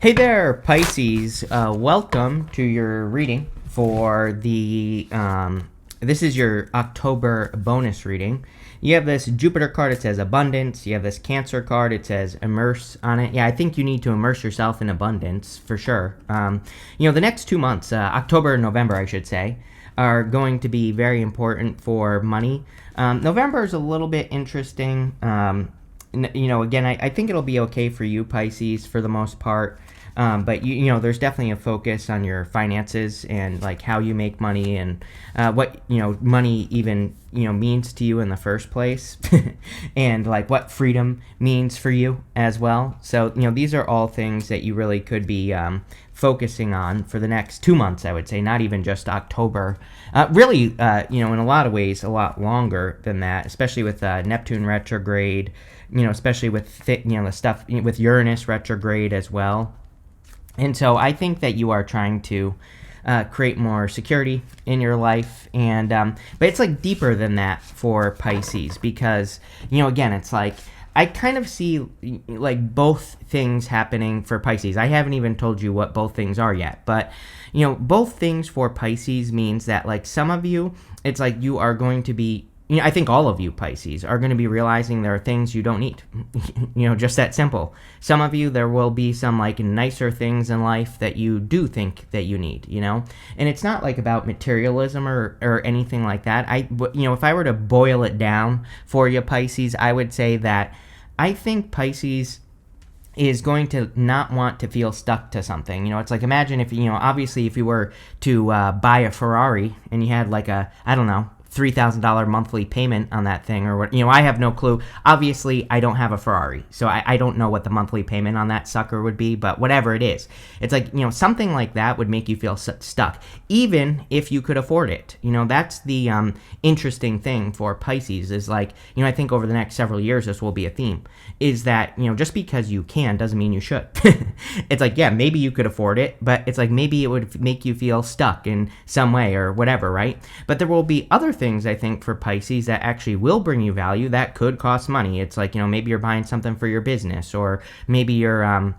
Hey there, Pisces. Welcome to your reading for this is your October bonus reading. You have this Jupiter card, it says abundance. You have this Cancer card, it says immerse on it. Yeah, I think you need to immerse yourself in abundance for sure. The next 2 months, October and November, I should say, are going to be very important for money. November is a little bit interesting. Again, I think it'll be okay for you, Pisces, for the most part. But there's definitely a focus on your finances and like how you make money and what money even means to you in the first place, and like what freedom means for you as well. So these are all things that you really could be focusing on for the next 2 months. I would say, not even just October. In a lot of ways, a lot longer than that, especially with Neptune retrograde. Especially with the stuff with Uranus retrograde as well. And so I think that you are trying to create more security in your life, and but it's like deeper than that for Pisces, because again, it's like I kind of see like both things happening for Pisces. I haven't even told you what both things are yet, but both things for Pisces means that like some of you, it's like you are going to be, I think all of you Pisces are going to be realizing there are things you don't need. Just that simple. Some of you, there will be some like nicer things in life that you do think that you need, and it's not like about materialism or anything like that. If I were to boil it down for you Pisces, I would say that I think Pisces is going to not want to feel stuck to something. It's like, imagine if, obviously if you were to buy a Ferrari and you had like a, I don't know, $3,000 monthly payment on that thing, or what, I have no clue. Obviously, I don't have a Ferrari, so I don't know what the monthly payment on that sucker would be, but whatever it is, it's like, something like that would make you feel stuck, even if you could afford it. That's the interesting thing for Pisces is like, I think over the next several years, this will be a theme, is that, just because you can doesn't mean you should. It's like, yeah, maybe you could afford it, but it's like, maybe it would make you feel stuck in some way or whatever, right? But there will be other things, I think, for Pisces that actually will bring you value that could cost money. It's like, maybe you're buying something for your business, or maybe you're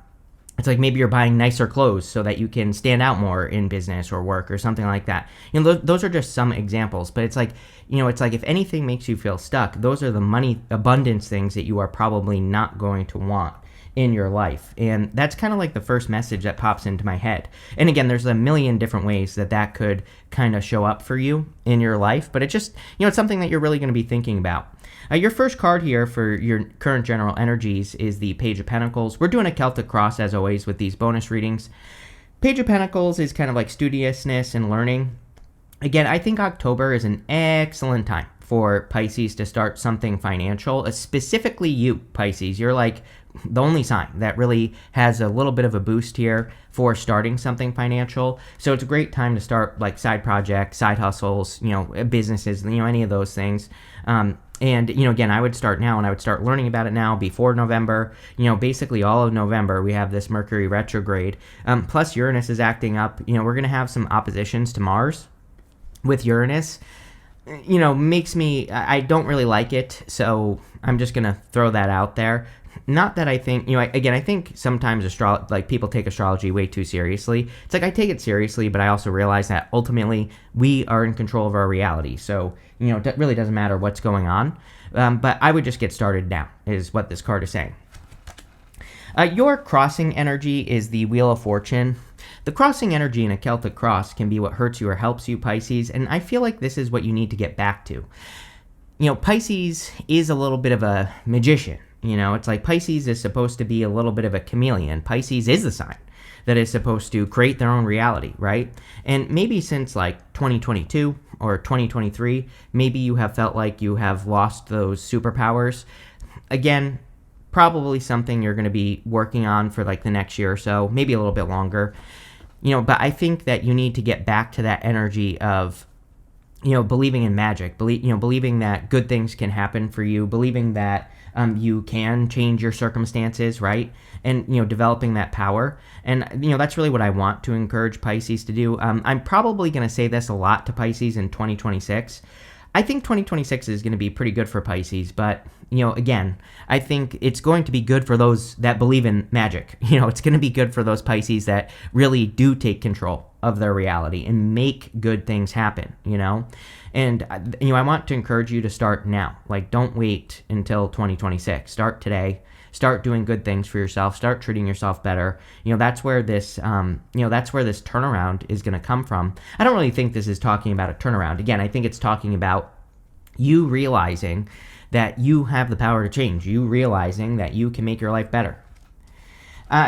it's like maybe you're buying nicer clothes so that you can stand out more in business or work or something like that. Those are just some examples, but it's like, it's like if anything makes you feel stuck, those are the money abundance things that you are probably not going to want in your life. And that's kind of like the first message that pops into my head. And again, there's a million different ways that could kind of show up for you in your life, but it's just, it's something that you're really going to be thinking about. Your first card here for your current general energies is the Page of Pentacles. We're doing a Celtic cross as always with these bonus readings. Page of Pentacles is kind of like studiousness and learning. Again, I think October is an excellent time for Pisces to start something financial, specifically you, Pisces. You're like the only sign that really has a little bit of a boost here for starting something financial. So it's a great time to start like side projects, side hustles, businesses, any of those things. Again, I would start now, and I would start learning about it now before November. Basically all of November, we have this Mercury retrograde. Plus Uranus is acting up. We're going to have some oppositions to Mars with Uranus. Makes me, I don't really like it. So I'm just going to throw that out there. Not that I think, I think sometimes people take astrology way too seriously. It's like I take it seriously, but I also realize that ultimately we are in control of our reality. So, it really doesn't matter what's going on. But I would just get started now, is what this card is saying. Your crossing energy is the Wheel of Fortune. The crossing energy in a Celtic cross can be what hurts you or helps you, Pisces, and I feel like this is what you need to get back to. Pisces is a little bit of a magician. It's like Pisces is supposed to be a little bit of a chameleon. Pisces is the sign that is supposed to create their own reality, right? And maybe since like 2022 or 2023, maybe you have felt like you have lost those superpowers. Again, probably something you're going to be working on for like the next year or so, maybe a little bit longer. But I think that you need to get back to that energy of believing in magic, believing that good things can happen for you, believing that you can change your circumstances, right? And, developing that power. And, that's really what I want to encourage Pisces to do. I'm probably going to say this a lot to Pisces in 2026. I think 2026 is going to be pretty good for Pisces, but again, I think it's going to be good for those that believe in magic. It's going to be good for those Pisces that really do take control of their reality and make good things happen, And I want to encourage you to start now. Like, don't wait until 2026. Start today. Start doing good things for yourself. Start treating yourself better. That's where this turnaround is going to come from. I don't really think this is talking about a turnaround. Again, I think it's talking about you realizing that you have the power to change. You realizing that you can make your life better.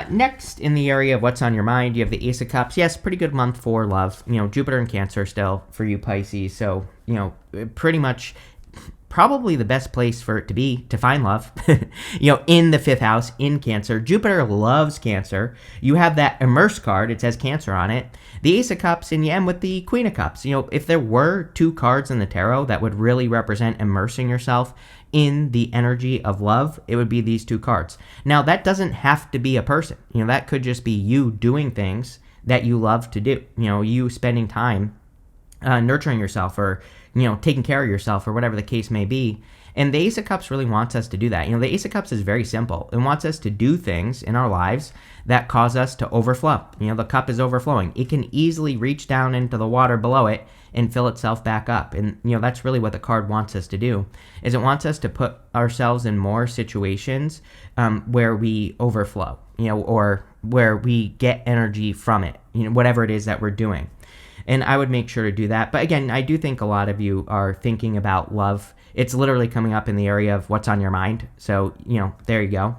Next, in the area of what's on your mind, you have the Ace of Cups. Yes, pretty good month for love. Jupiter and Cancer still for you Pisces. So, pretty much probably the best place for it to be to find love, in the 5th house in Cancer. Jupiter loves Cancer. You have that Immerse card. It says Cancer on it. The Ace of Cups, and you end with the Queen of Cups. If there were 2 cards in the tarot that would really represent immersing yourself in the energy of love, it would be these 2 cards. Now, that doesn't have to be a person. That could just be you doing things that you love to do. You spending time nurturing yourself, or taking care of yourself, or whatever the case may be. And the Ace of Cups really wants us to do that. The Ace of Cups is very simple. It wants us to do things in our lives that cause us to overflow. The cup is overflowing. It can easily reach down into the water below it and fill itself back up. And, that's really what the card wants us to do, is it wants us to put ourselves in more situations where we overflow, or where we get energy from it, whatever it is that we're doing. And I would make sure to do that. But again, I do think a lot of you are thinking about love. It's literally coming up in the area of what's on your mind. So, there you go.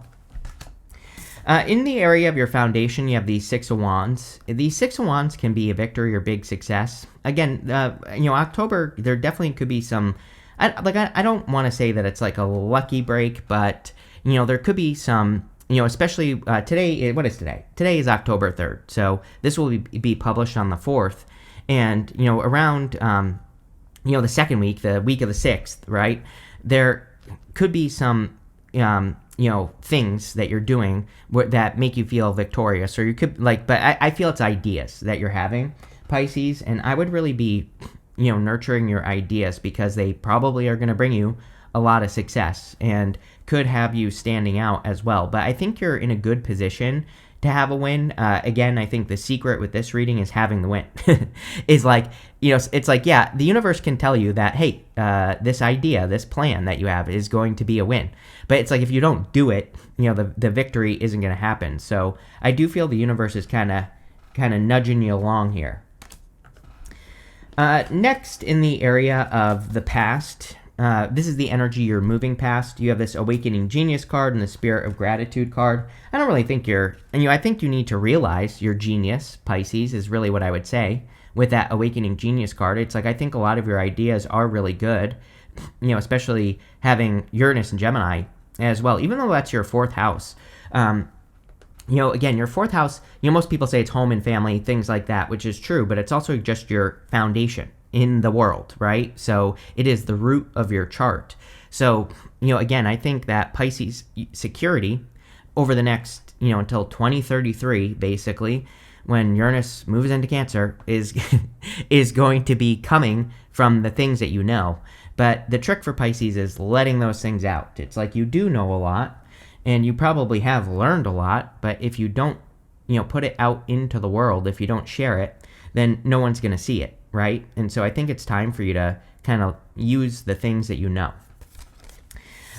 In the area of your foundation, you have the 6 of Wands. The 6 of Wands can be a victory or big success. Again, October, there definitely could be some, I don't want to say that it's like a lucky break, but, there could be some, especially today. What is today? Today is October 3rd. So this will be published on the 4th. And, around, the second week, the week of the 6th, right, there could be some, things that you're doing that make you feel victorious, or you could, but I feel it's ideas that you're having, Pisces, and I would really be, nurturing your ideas, because they probably are going to bring you a lot of success and could have you standing out as well. But I think you're in a good position to have a win. Again, I think the secret with this reading is having the win. Is it's like, yeah, the universe can tell you that, hey, this idea, this plan that you have is going to be a win. But it's like, if you don't do it, the victory isn't going to happen. So I do feel the universe is kind of nudging you along here. Next, in the area of the past, this is the energy you're moving past. You have this Awakening Genius card and the Spirit of Gratitude card. I don't really think I think you need to realize your genius, Pisces, is really what I would say with that Awakening Genius card. It's like, I think a lot of your ideas are really good, especially having Uranus and Gemini as well, even though that's your 4th house. Again, your 4th house, most people say it's home and family, things like that, which is true, but it's also just your foundation in the world, right? So it is the root of your chart. So, again, I think that Pisces security over the next, until 2033, basically, when Uranus moves into Cancer, is going to be coming from the things that you know. But the trick for Pisces is letting those things out. It's like, you do know a lot, and you probably have learned a lot, but if you don't, put it out into the world, if you don't share it, then no one's going to see it, right? And so I think it's time for you to kind of use the things that you know.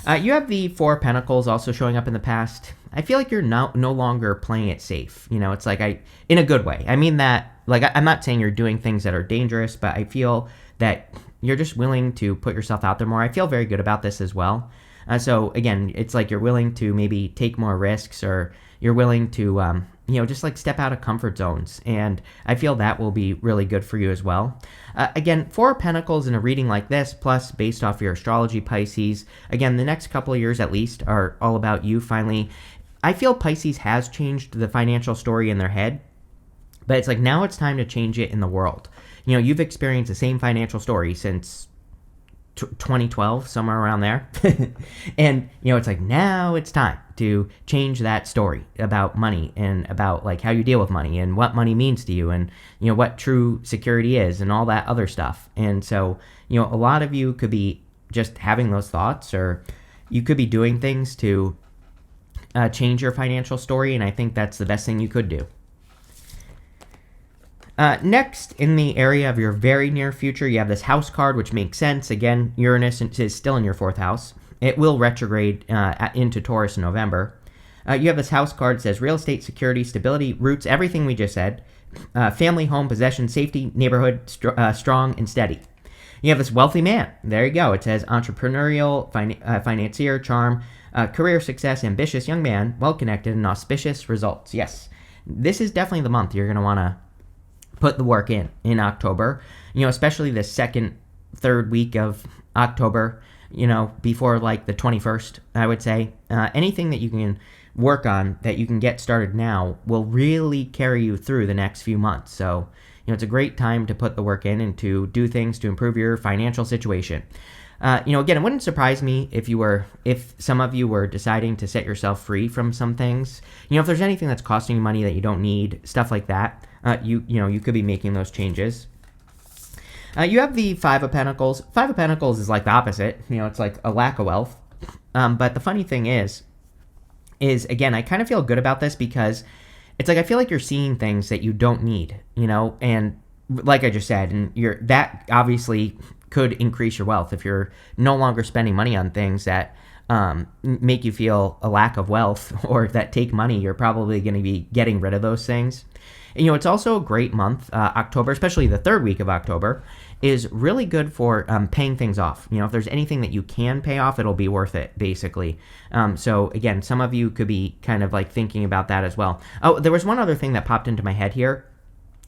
You have the 4 of Pentacles also showing up in the past. I feel like you're no longer playing it safe. It's like, in a good way. I mean that, I'm not saying you're doing things that are dangerous, but I feel that you're just willing to put yourself out there more. I feel very good about this as well. So again, it's like you're willing to maybe take more risks, or you're willing to, just step out of comfort zones. And I feel that will be really good for you as well. Again, 4 of Pentacles in a reading like this, plus based off your astrology, Pisces, again, the next couple of years at least are all about you finally. I feel Pisces has changed the financial story in their head, but it's like, now it's time to change it in the world. You've experienced the same financial story since 2012, somewhere around there. And, it's like, now it's time to change that story about money and about like how you deal with money and what money means to you and, what true security is and all that other stuff. And so, a lot of you could be just having those thoughts, or you could be doing things to change your financial story. And I think that's the best thing you could do. Next, in the area of your very near future, you have this house card, which makes sense. Again, Uranus is still in your 4th house. It will retrograde into Taurus in November. You have this house card that says real estate, security, stability, roots, everything we just said. Family, home, possession, safety, neighborhood, strong and steady. You have this wealthy man. There you go. It says entrepreneurial, financier, charm, career success, ambitious young man, well-connected, and auspicious results. Yes, this is definitely the month you're going to want to put the work in October, especially the 2nd, 3rd week of October, before like the 21st, I would say. Anything that you can work on that you can get started now will really carry you through the next few months. So, it's a great time to put the work in and to do things to improve your financial situation. Again, it wouldn't surprise me if some of you were deciding to set yourself free from some things. If there's anything that's costing you money that you don't need, stuff like that, you could be making those changes. You have the 5 of Pentacles. 5 of Pentacles is like the opposite. It's like a lack of wealth. But the funny thing is again, I kind of feel good about this because it's like I feel like you're seeing things that you don't need, and like I just said, and that obviously could increase your wealth if you're no longer spending money on things that make you feel a lack of wealth or that take money. You're probably going to be getting rid of those things. And, it's also a great month. October, especially the 3rd week of October, is really good for paying things off. If there's anything that you can pay off, it'll be worth it, basically. So again, some of you could be kind of like thinking about that as well. Oh, there was one other thing that popped into my head here.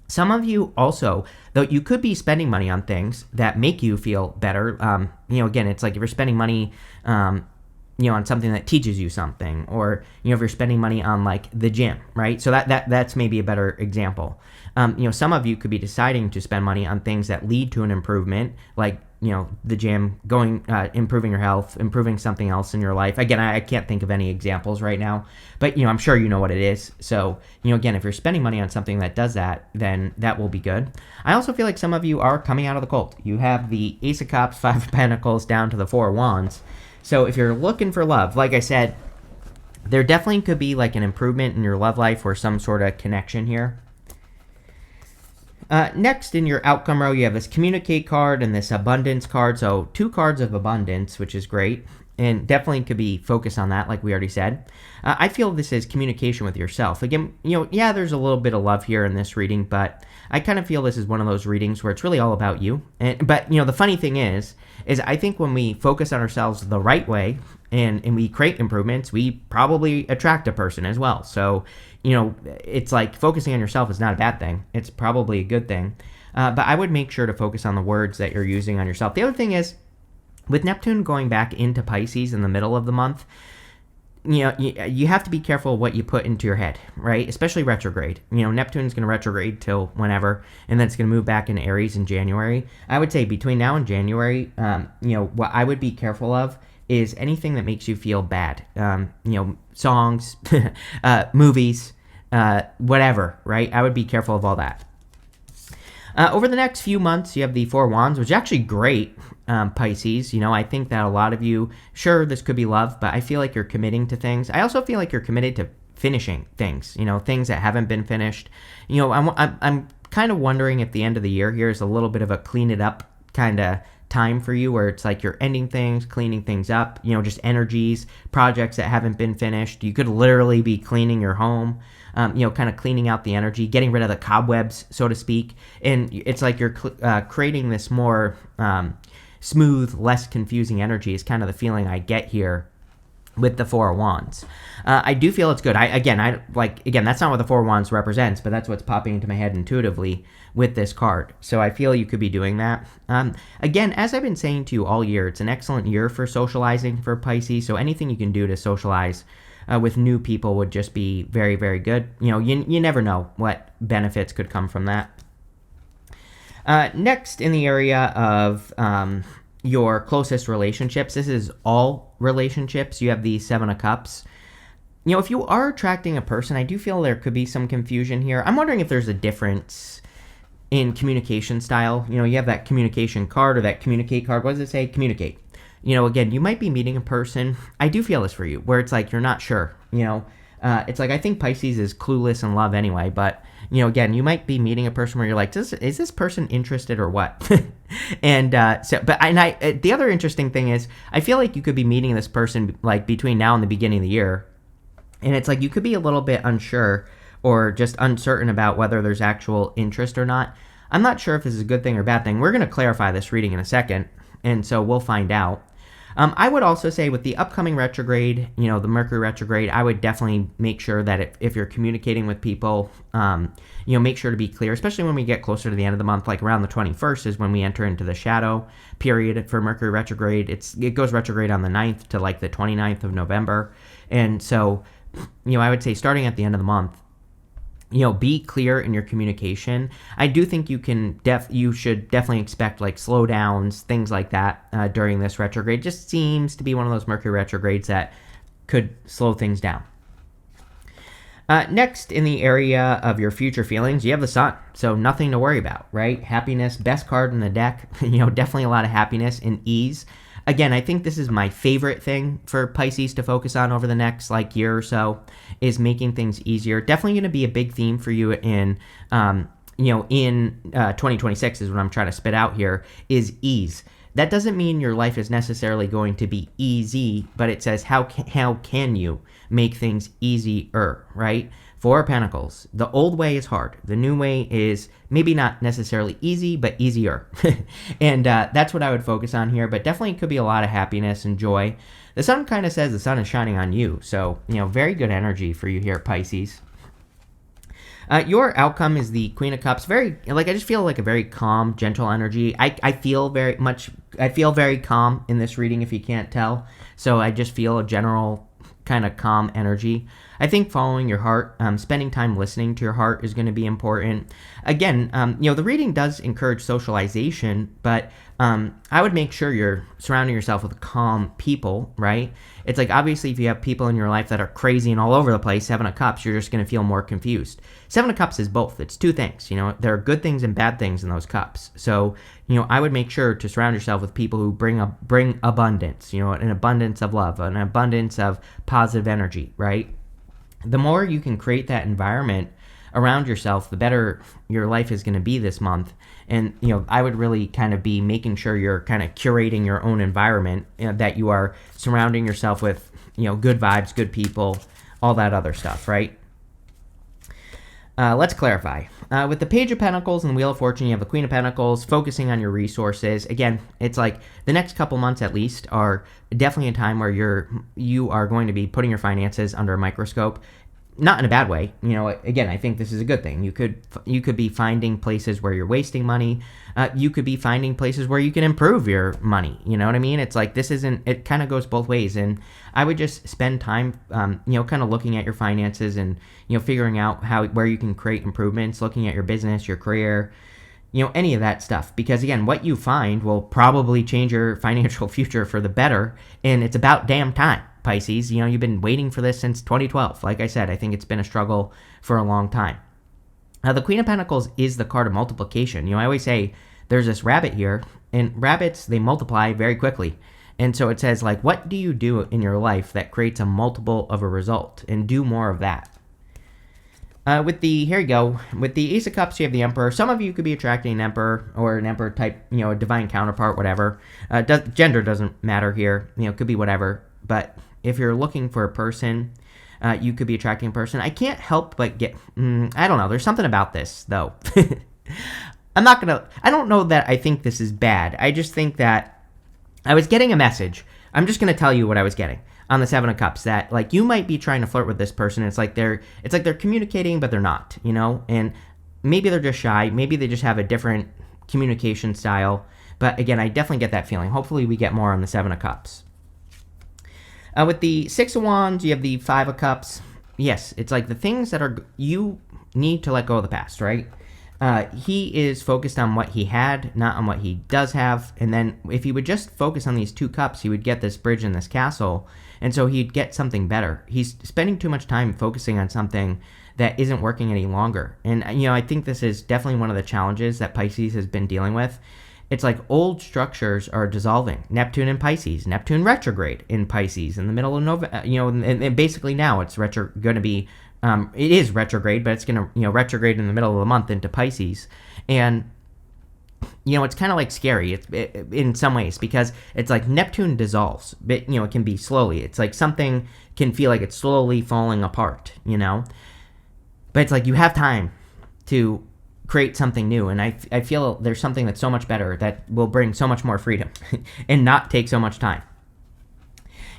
Some of you also, though, you could be spending money on things that make you feel better. Again, it's like if you're spending money, on something that teaches you something, or, if you're spending money on like the gym, right? So that's maybe a better example. Some of you could be deciding to spend money on things that lead to an improvement, like, the gym, improving your health, improving something else in your life. Again, I can't think of any examples right now, but, I'm sure you know what it is. So, again, if you're spending money on something that does that, then that will be good. I also feel like some of you are coming out of the cult. You have the Ace of Cups, 5 of Pentacles down to the 4 of Wands. So if you're looking for love, like I said, there definitely could be like an improvement in your love life or some sort of connection here. Next, in your outcome row, you have this communicate card and this abundance card. So 2 cards of abundance, which is great. And definitely could be focused on that, like we already said. I feel this is communication with yourself. Again, there's a little bit of love here in this reading, but I kind of feel this is one of those readings where it's really all about you. But the funny thing is I think when we focus on ourselves the right way and we create improvements, we probably attract a person as well. So, it's like focusing on yourself is not a bad thing. It's probably a good thing. But I would make sure to focus on the words that you're using on yourself. The other thing is, with Neptune going back into Pisces in the middle of the month, you have to be careful what you put into your head, right? Especially retrograde. Neptune's going to retrograde till whenever, and then it's going to move back into Aries in January. I would say between now and January, what I would be careful of is anything that makes you feel bad. Songs, movies, whatever, right? I would be careful of all that. Over the next few months, you have the 4 Wands, which is actually great, Pisces. I think that a lot of you, sure, this could be love, but I feel like you're committing to things. I also feel like you're committed to finishing things, things that haven't been finished. I'm kind of wondering if the end of the year here is a little bit of a clean it up kind of time for you, where it's like you're ending things, cleaning things up, just energies, projects that haven't been finished. You could literally be cleaning your home. Kind of cleaning out the energy, getting rid of the cobwebs, so to speak. And it's like you're creating this more smooth, less confusing energy is kind of the feeling I get here with the 4 of Wands. I do feel it's good. Again, that's not what the 4 of Wands represents, but that's what's popping into my head intuitively with this card. So I feel you could be doing that. Again, as I've been saying to you all year, it's an excellent year for socializing for Pisces. So anything you can do to socialize with new people would just be very, very good. You never know what benefits could come from that. Next, in the area of your closest relationships, this is all relationships. You have the 7 of Cups. if you are attracting a person, I do feel there could be some confusion here. I'm wondering if there's a difference in communication style. You have that communication card or that communicate card. What does it say? Communicate. Again, you might be meeting a person. I do feel this for you, where it's like you're not sure. It's like I think Pisces is clueless in love anyway, but again, you might be meeting a person where you're like, is this person interested or what? And the other interesting thing is, I feel like you could be meeting this person like between now and the beginning of the year, and it's like you could be a little bit unsure or just uncertain about whether there's actual interest or not. I'm not sure if this is a good thing or bad thing. We're going to clarify this reading in a second, and so we'll find out. I would also say with the upcoming retrograde, the Mercury retrograde, I would definitely make sure that if you're communicating with people, make sure to be clear, especially when we get closer to the end of the month, like around the 21st is when we enter into the shadow period for Mercury retrograde. It goes retrograde on the 9th to like the 29th of November. And so, I would say starting at the end of the month, be clear in your communication. I do think you should definitely expect like slowdowns, things like that during this retrograde. Just seems to be one of those Mercury retrogrades that could slow things down. Next, in the area of your future feelings, you have the Sun. So nothing to worry about, right? Happiness, best card in the deck. Definitely a lot of happiness and ease. Again, I think this is my favorite thing for Pisces to focus on over the next year or so, is making things easier. Definitely going to be a big theme for you in 2026 is what I'm trying to spit out here, is ease. That doesn't mean your life is necessarily going to be easy, but it says how can you make things easier, right? Four of Pentacles. The old way is hard. The new way is maybe not necessarily easy, but easier. And that's what I would focus on here, but definitely could be a lot of happiness and joy. The Sun kind of says the sun is shining on you. So, very good energy for you here, Pisces. Your outcome is the Queen of Cups. I just feel like a very calm, gentle energy. I feel very calm in this reading, if you can't tell. So I just feel a general kind of calm energy. I think following your heart, spending time listening to your heart is going to be important. Again, the reading does encourage socialization, but I would make sure you're surrounding yourself with calm people, right? It's like, obviously, if you have people in your life that are crazy and all over the place, Seven of Cups, you're just going to feel more confused. Seven of Cups is both. It's two things. There are good things and bad things in those cups. So, I would make sure to surround yourself with people who bring abundance, an abundance of love, an abundance of positive energy, right? The more you can create that environment around yourself, the better your life is going to be this month. And, I would really kind of be making sure you're kind of curating your own environment, that you are surrounding yourself with, good vibes, good people, all that other stuff, right? Let's clarify. With the Page of Pentacles and the Wheel of Fortune, you have the Queen of Pentacles, focusing on your resources. Again, it's like the next couple months at least are definitely a time where you are going to be putting your finances under a microscope. Not in a bad way. Again, I think this is a good thing. You could be finding places where you're wasting money. You could be finding places where you can improve your money. You know what I mean? It's like it kind of goes both ways. And I would just spend time, kind of looking at your finances and, figuring out where you can create improvements, looking at your business, your career, any of that stuff. Because again, what you find will probably change your financial future for the better. And it's about damn time. Pisces, you've been waiting for this since 2012. Like I said, I think it's been a struggle for a long time. The Queen of Pentacles is the card of multiplication. I always say there's this rabbit here, and rabbits, they multiply very quickly. And so it says, what do you do in your life that creates a multiple of a result? And do more of that. With the Ace of Cups, you have the Emperor. Some of you could be attracting an Emperor or an Emperor type, a divine counterpart, whatever. Gender doesn't matter here. It could be whatever. But if you're looking for a person, you could be attracting a person. I can't help but I don't know. There's something about this, though. I don't know that I think this is bad. I just think that I was getting a message. I'm just going to tell you what I was getting on the Seven of Cups, that you might be trying to flirt with this person. It's like they're communicating, but they're not, and maybe they're just shy. Maybe they just have a different communication style. But again, I definitely get that feeling. Hopefully we get more on the Seven of Cups. With the Six of Wands, you have the Five of Cups. Yes, it's like the things that you need to let go of the past, right? He is focused on what he had, not on what he does have. And then if he would just focus on these two cups, he would get this bridge and this castle. And so he'd get something better. He's spending too much time focusing on something that isn't working any longer. And, I think this is definitely one of the challenges that Pisces has been dealing with. It's like old structures are dissolving. Neptune in Pisces, Neptune retrograde in Pisces in the middle of November, and basically now it's going to be, it is retrograde, but it's going to, retrograde in the middle of the month into Pisces. And, it's kind of like scary in some ways, because it's like Neptune dissolves, but, it can be slowly. It's like something can feel like it's slowly falling apart, But it's like you have time to create something new, and I feel there's something that's so much better that will bring so much more freedom and not take so much time.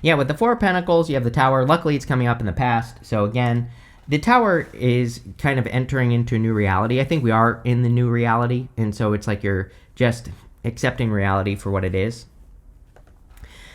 Yeah, with the Four of Pentacles, you have the Tower. Luckily, it's coming up in the past. So again, the Tower is kind of entering into a new reality. I think we are in the new reality, and so it's like you're just accepting reality for what it is.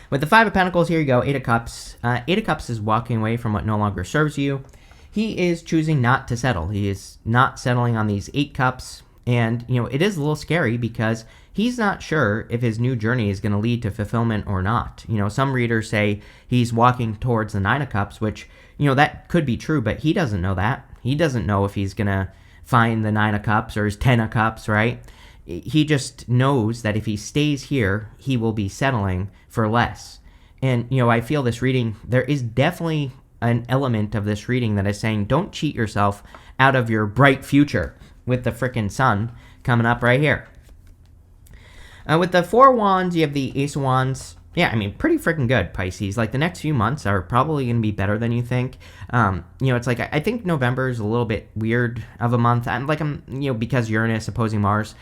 With the Five of Pentacles, here you go, Eight of Cups. Eight of Cups is walking away from what no longer serves you. He is choosing not to settle. He is not settling on these 8 cups. And, it is a little scary because he's not sure if his new journey is going to lead to fulfillment or not. Some readers say he's walking towards the 9 of cups, which, that could be true, but he doesn't know that. He doesn't know if he's going to find the 9 of cups or his 10 of cups, right? He just knows that if he stays here, he will be settling for less. And, I feel this reading, there is definitely an element of this reading that is saying don't cheat yourself out of your bright future with the frickin' sun coming up right here. With the Four of Wands, you have the Ace of Wands. Yeah, pretty freaking good, Pisces. Like, the next few months are probably going to be better than you think. It's like, I think November is a little bit weird of a month. Because Uranus opposing Mars,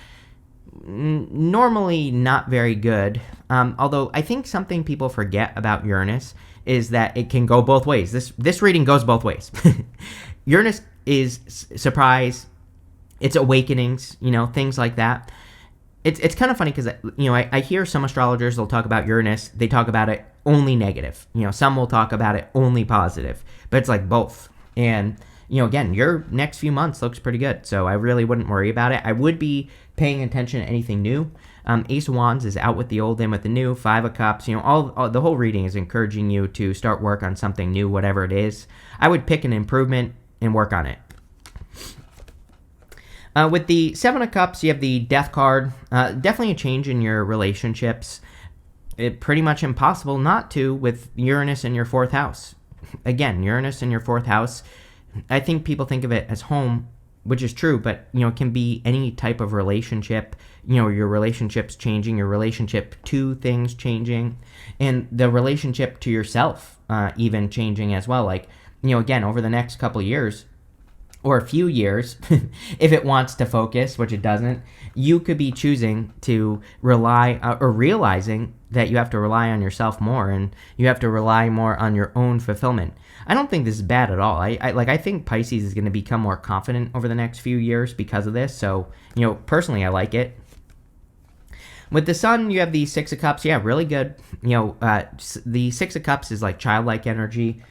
normally not very good. Although I think something people forget about Uranus is that it can go both ways. This reading goes both ways. Uranus is surprise, it's awakenings, things like that. It's kind of funny because, I hear some astrologers, they'll talk about Uranus, they talk about it only negative. Some will talk about it only positive, but it's like both. And, again, your next few months looks pretty good, so I really wouldn't worry about it. I would be paying attention to anything new. Ace of Wands is out with the old, in with the new. Five of Cups, all the whole reading is encouraging you to start work on something new, whatever it is. I would pick an improvement and work on it. With the Seven of Cups, you have the Death card. Definitely a change in your relationships. It's pretty much impossible not to with Uranus in your 4th house. Again, Uranus in your 4th house, I think people think of it as home, which is true, but, it can be any type of relationship. Your relationship's changing, your relationship to things changing, and the relationship to yourself even changing as well. Like, again, over the next couple of years, or a few years, if it wants to focus, which it doesn't, you could be choosing to rely or realizing that you have to rely on yourself more, and you have to rely more on your own fulfillment. I don't think this is bad at all. I think Pisces is going to become more confident over the next few years because of this. So, personally, I like it. With the Sun, you have the Six of Cups. Yeah, really good. The Six of Cups is like childlike energy.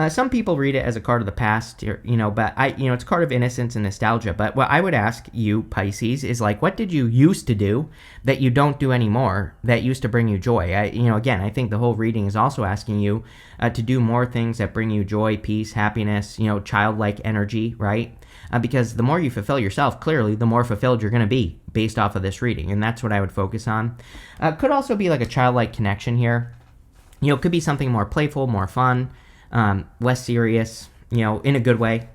Some people read it as a card of the past, but it's a card of innocence and nostalgia. But what I would ask you, Pisces, is like, what did you used to do that you don't do anymore that used to bring you joy? Again, I think the whole reading is also asking you to do more things that bring you joy, peace, happiness, childlike energy, right? Because the more you fulfill yourself, clearly, the more fulfilled you're going to be based off of this reading. And that's what I would focus on. Could also be like a childlike connection here. Could be something more playful, more fun. Less serious, in a good way.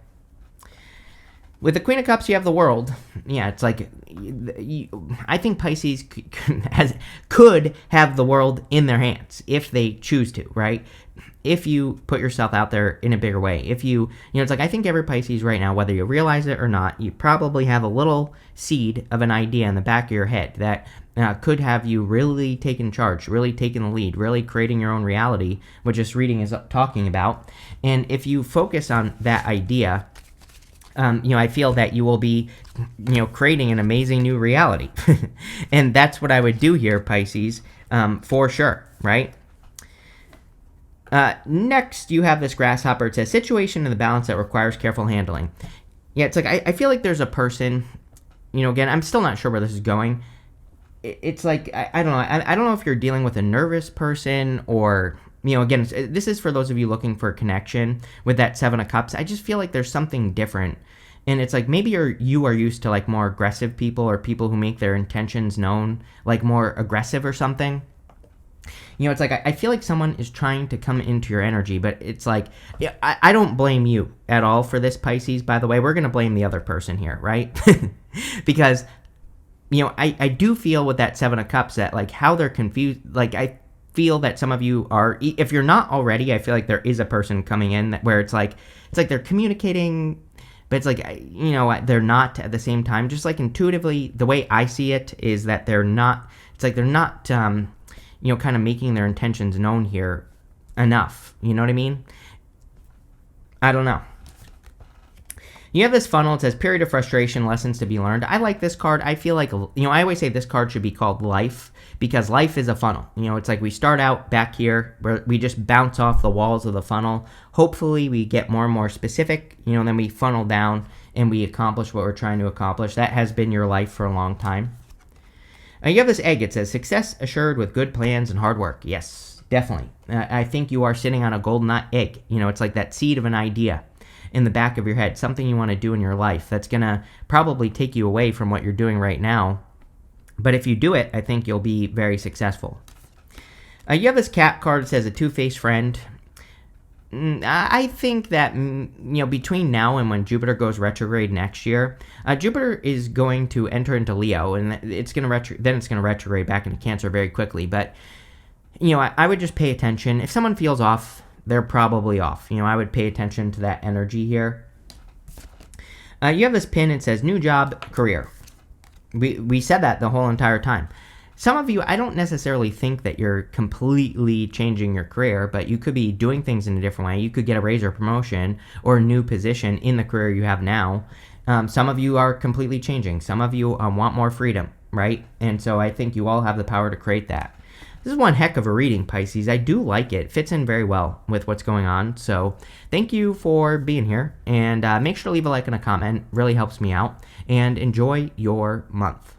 With the Queen of Cups, you have the World. Yeah, it's like, I think Pisces could have the world in their hands if they choose to, right? If you put yourself out there in a bigger way. If it's like, I think every Pisces right now, whether you realize it or not, you probably have a little seed of an idea in the back of your head that could have you really taking charge, really taking the lead, really creating your own reality, which this reading is talking about. And if you focus on that idea, I feel that you will be, creating an amazing new reality. And that's what I would do here, Pisces, for sure, right? Next, you have this grasshopper. It says, situation in the balance that requires careful handling. Yeah, it's like, I feel like there's a person, again, I'm still not sure where this is going. It's like, I don't know. I don't know if you're dealing with a nervous person or, again, this is for those of you looking for a connection with that Seven of Cups. I just feel like there's something different. And it's like maybe you are used to like more aggressive people or people who make their intentions known, like more aggressive or something. It's like I feel like someone is trying to come into your energy, but it's like, yeah, I don't blame you at all for this, Pisces, by the way. We're going to blame the other person here, right? Because, I do feel with that Seven of Cups that like how they're confused, like I feel that some of you are, if you're not already, I feel like there is a person coming in where it's like they're communicating, but it's like, they're not at the same time. Just like intuitively, the way I see it is that they're not, kind of making their intentions known here enough. You know what I mean? I don't know. You have this funnel. It says period of frustration, lessons to be learned. I like this card. I feel like, I always say this card should be called life because life is a funnel. It's like we start out back here where we just bounce off the walls of the funnel. Hopefully we get more and more specific, then we funnel down and we accomplish what we're trying to accomplish. That has been your life for a long time. You have this egg. It says, success assured with good plans and hard work. Yes, definitely. I think you are sitting on a golden egg. It's like that seed of an idea in the back of your head, something you want to do in your life that's going to probably take you away from what you're doing right now. But if you do it, I think you'll be very successful. You have this cat card that says a two-faced friend. I think that, between now and when Jupiter goes retrograde next year, Jupiter is going to enter into Leo, and it's going to retrograde back into Cancer very quickly. But, I would just pay attention. If someone feels off, they're probably off. I would pay attention to that energy here. You have this pin. It says new job, career. We said that the whole entire time. Some of you, I don't necessarily think that you're completely changing your career, but you could be doing things in a different way. You could get a raise or promotion or a new position in the career you have now. Some of you are completely changing. Some of you want more freedom, right? And so I think you all have the power to create that. This is one heck of a reading, Pisces. I do like it. It fits in very well with what's going on. So thank you for being here. And make sure to leave a like and a comment. It really helps me out. And enjoy your month.